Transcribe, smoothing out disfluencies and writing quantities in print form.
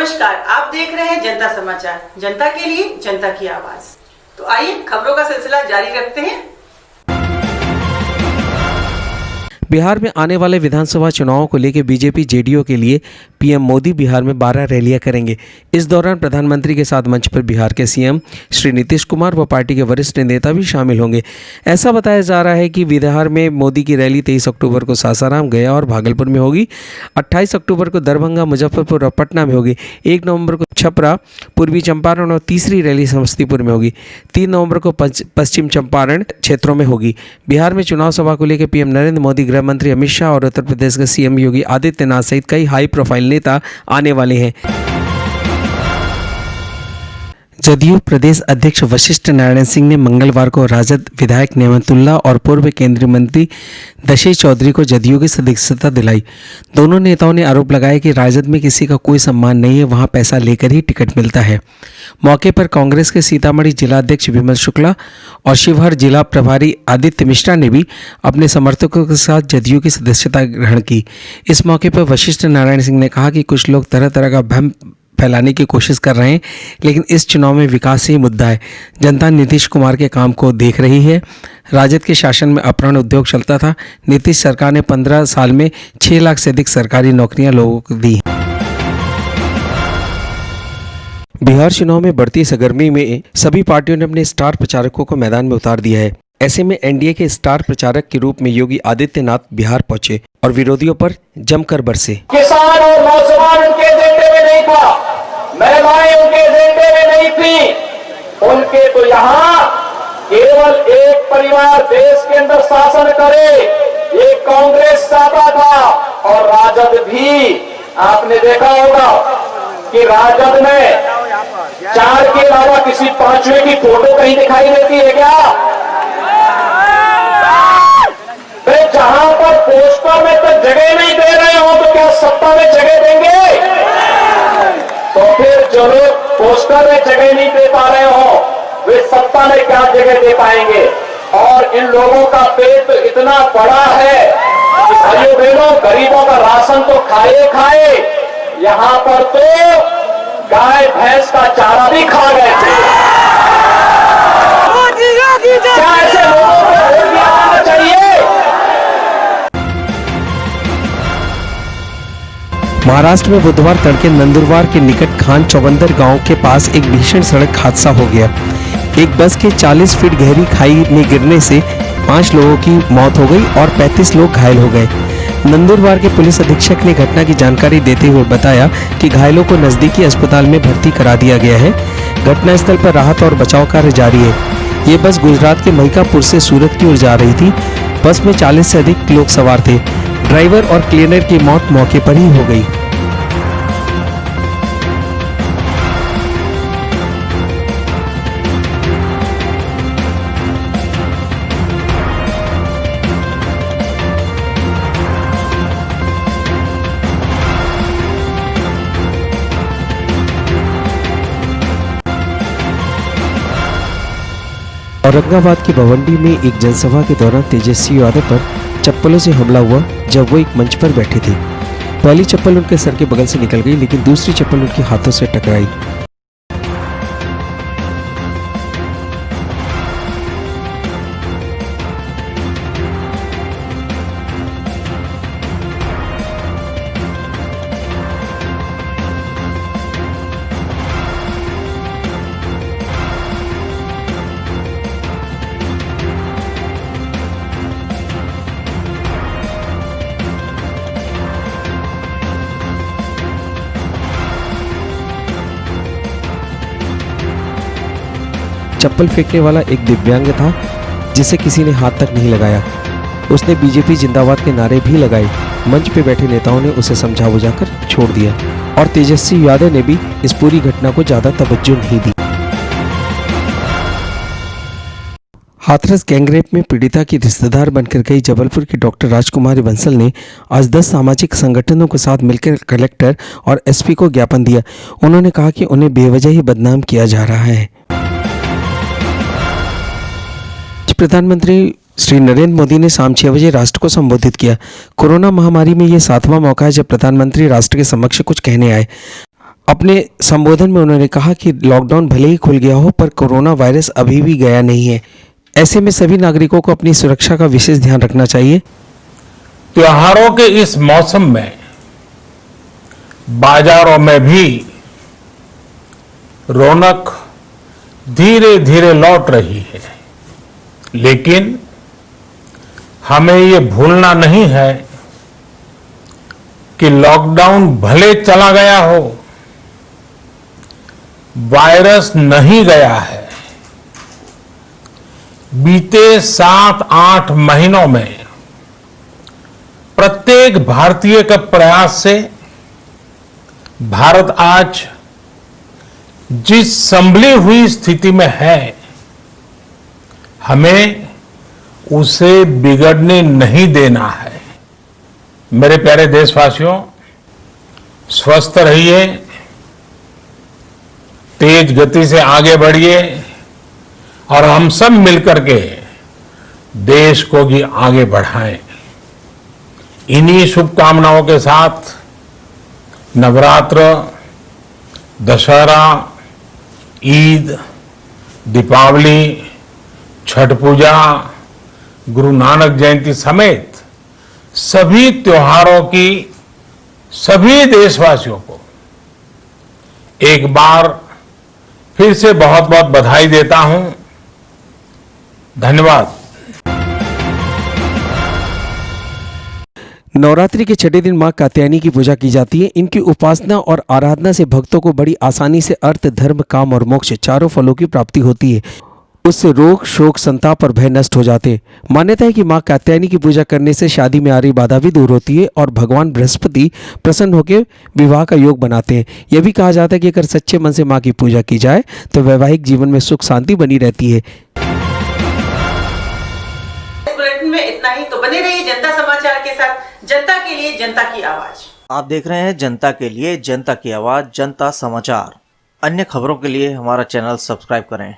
नमस्कार, आप देख रहे हैं जनता समाचार, जनता के लिए जनता की आवाज। तो आइए खबरों का सिलसिला जारी रखते हैं। बिहार में आने वाले विधानसभा चुनावों को लेकर बीजेपी जेडीयू के लिए पीएम मोदी बिहार में 12 रैलियां करेंगे। इस दौरान प्रधानमंत्री के साथ मंच पर बिहार के सीएम श्री नीतीश कुमार व पार्टी के वरिष्ठ नेता भी शामिल होंगे। ऐसा बताया जा रहा है कि बिहार में मोदी की रैली 23 अक्टूबर को सासाराम, गया और भागलपुर में होगी। 28 अक्टूबर को दरभंगा, मुजफ्फरपुर और पटना में होगी। 1 नवंबर को छपरा, पूर्वी चंपारण और तीसरी रैली समस्तीपुर में होगी। 3 नवंबर को पश्चिम चंपारण क्षेत्रों में होगी। बिहार में चुनाव सभा को लेकर पीएम नरेंद्र मोदी, गृह मंत्री अमित शाह और उत्तर प्रदेश के सीएम योगी आदित्यनाथ सहित कई हाई प्रोफाइल नेता आने वाले हैं। जदयू प्रदेश अध्यक्ष वशिष्ठ नारायण सिंह ने मंगलवार को राजद विधायक नेमतुल्ला और पूर्व केंद्रीय मंत्री दशेश चौधरी को जदयू की सदस्यता दिलाई। दोनों नेताओं ने आरोप लगाया कि राजद में किसी का कोई सम्मान नहीं है, वहां पैसा लेकर ही टिकट मिलता है। मौके पर कांग्रेस के सीतामढ़ी जिला अध्यक्ष विमल शुक्ला और शिवहर जिला प्रभारी आदित्य मिश्रा ने भी अपने समर्थकों के साथ जदयू की सदस्यता ग्रहण की। इस मौके पर वशिष्ठ नारायण सिंह ने कहा कि कुछ लोग तरह तरह का भ्रम फैलाने की कोशिश कर रहे हैं, लेकिन इस चुनाव में विकास ही मुद्दा है। जनता नीतीश कुमार के काम को देख रही है। राजद के शासन में अपहरण उद्योग चलता था। नीतीश सरकार ने 15 साल में 6 लाख से अधिक सरकारी नौकरियां लोगों को दी। बिहार चुनाव में बढ़ती सरगर्मी में सभी पार्टियों ने अपने स्टार प्रचारकों को मैदान में उतार दिया है। ऐसे में एनडीए के स्टार प्रचारक के रूप में योगी आदित्यनाथ बिहार पहुंचे और विरोधियों पर जमकर बरसे। किसान और नौजवान उनके एजेंडे में नहीं था, महिलाएं उनके एजेंडे में नहीं थी। उनके तो यहाँ केवल एक परिवार देश के अंदर शासन करे, ये कांग्रेस चाहता था। और राजद भी, आपने देखा होगा कि राजद में 4 के अलावा किसी 5वें की फोटो कहीं दिखाई देती है क्या? जहां पर पोस्टर में तो जगह नहीं दे रहे हो, तो क्या सत्ता में जगह देंगे? तो फिर जो लोग पोस्टर में जगह नहीं दे पा रहे हो, वे सत्ता में क्या जगह दे पाएंगे? और इन लोगों का पेट तो इतना बड़ा है कि भाइयों बहनों, गरीबों का राशन तो खाए, यहां पर तो गाय भैंस का चारा भी खा गए थे। क्या ऐसे लोगों को वोट दिया जाना चाहिए? महाराष्ट्र में बुधवार तड़के नंदुरबार के निकट खान चौबंदर गांव के पास एक भीषण सड़क हादसा हो गया। एक बस के 40 फीट गहरी खाई में गिरने से 5 लोगों की मौत हो गई और 35 लोग घायल हो गए। नंदुरबार के पुलिस अधीक्षक ने घटना की जानकारी देते हुए बताया कि घायलों को नजदीकी अस्पताल में भर्ती करा दिया गया है। घटनास्थल पर राहत और बचाव कार्य जारी है। ये बस गुजरात के महिकापुर से सूरत की ओर जा रही थी। बस में 40 से अधिक लोग सवार थे। ड्राइवर और क्लीनर की मौत मौके पर ही हो गई। औरंगाबाद की भवंडी में एक जनसभा के दौरान तेजस्वी यादव पर चप्पलों से हमला हुआ जब वो एक मंच पर बैठे थे। पहली चप्पल उनके सर के बगल से निकल गई, लेकिन दूसरी चप्पल उनके हाथों से टकराई। चप्पल फेंकने वाला एक दिव्यांग था जिसे किसी ने हाथ तक नहीं लगाया। उसने बीजेपी जिंदाबाद के नारे भी लगाए। मंच पे बैठे नेताओं ने उसे समझा बुझाकर छोड़ दिया और तेजस्वी यादव ने भी इस पूरी घटना को ज्यादा तवज्जो नहीं दी। हाथरस गैंगरेप में पीड़िता की रिश्तेदार बनकर गई जबलपुर की डॉक्टर राजकुमारी बंसल ने आज 10 सामाजिक संगठनों के साथ मिलकर कलेक्टर और एसपी को ज्ञापन दिया। उन्होंने कहा कि उन्हें बेवजह ही बदनाम किया जा रहा है। प्रधानमंत्री श्री नरेंद्र मोदी ने शाम 6 बजे राष्ट्र को संबोधित किया। कोरोना महामारी में यह 7वां मौका है जब प्रधानमंत्री राष्ट्र के समक्ष कुछ कहने आए। अपने संबोधन में उन्होंने कहा कि लॉकडाउन भले ही खुल गया हो पर कोरोना वायरस अभी भी गया नहीं है। ऐसे में सभी नागरिकों को अपनी सुरक्षा का विशेष ध्यान रखना चाहिए। त्योहारों के इस मौसम में बाजारों में भी रौनक धीरे धीरे लौट रही है, लेकिन हमें ये भूलना नहीं है कि लॉकडाउन भले चला गया हो, वायरस नहीं गया है। बीते 7-8 महीनों में प्रत्येक भारतीय के प्रयास से भारत आज जिस संभली हुई स्थिति में है, हमें उसे बिगड़ने नहीं देना है। मेरे प्यारे देशवासियों, स्वस्थ रहिए, तेज गति से आगे बढ़िए और हम सब मिलकर के देश को भी आगे बढ़ाएं। इन्हीं शुभकामनाओं के साथ नवरात्र, दशहरा, ईद, दीपावली, छठ पूजा, गुरु नानक जयंती समेत सभी त्योहारों की सभी देशवासियों को एक बार फिर से बहुत बहुत बधाई देता हूं। धन्यवाद। नवरात्रि के छठे दिन मां कात्यायनी की पूजा की जाती है। इनकी उपासना और आराधना से भक्तों को बड़ी आसानी से अर्थ, धर्म, काम और मोक्ष चारों फलों की प्राप्ति होती है। उससे रोग, शोक, संताप और भय नष्ट हो जाते हैं। मान्यता है कि मां कात्यायनी की पूजा करने से शादी में आ रही बाधा भी दूर होती है और भगवान बृहस्पति प्रसन्न होकर विवाह का योग बनाते हैं। यह भी कहा जाता है कि अगर सच्चे मन से मां की पूजा की जाए तो वैवाहिक जीवन में सुख शांति बनी रहती है। इस बुलेटिन में इतना ही। तो बने रहिए जनता समाचार के साथ, जनता के लिए जनता की आवाज। आप देख रहे हैं जनता के लिए जनता की आवाज, जनता समाचार। अन्य खबरों के लिए हमारा चैनल सब्सक्राइब करें।